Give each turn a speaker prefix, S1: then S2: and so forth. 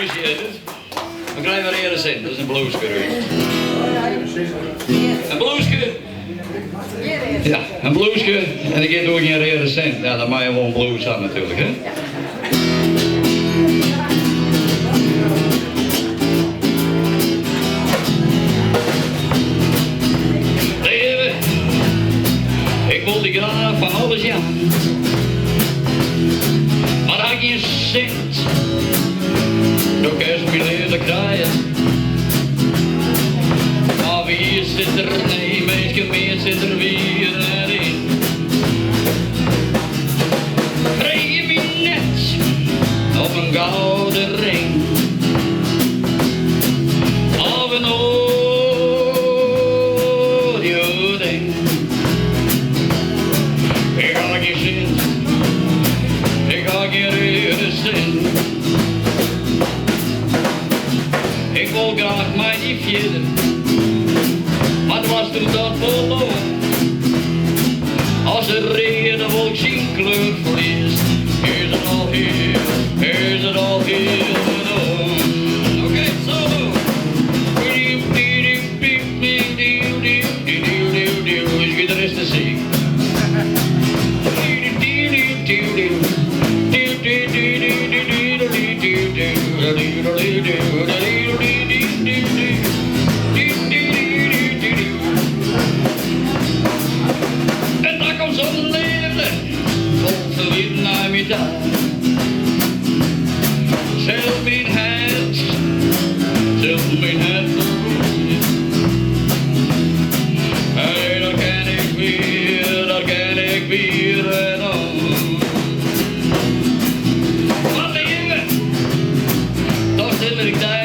S1: Dan krijg je weer eerder zin, dat is een bluesje. Een bluesje? Ja, een bluesje en ik doe geen eerder cent. Ja, dan mag je wel een blues aan natuurlijk, hè? Leven, ik wil die graag van alles, ja. Maar had geen cent. Nog eens mijn leren krijgen. Maar wie zit er? Nee, meisje meer zit er weer in. Kreeg je me net op een gouden ring. Of een audio-ding. Ik had geen zin. Ik had geen reden zin. Ik wil graag mijn liefje, maar het was toen dat verloren. Als er regen wil ik zien kleur verliest, is het al hier, is het al hier gedaan. Oké, solo. Is gitarist te zien. En daar komt zo'n liefde, vol verliefd naar mij daar. Zelf mijn het verroeien. Hey, daar ken ik weer en al. Wat leven, toch zit ik daar.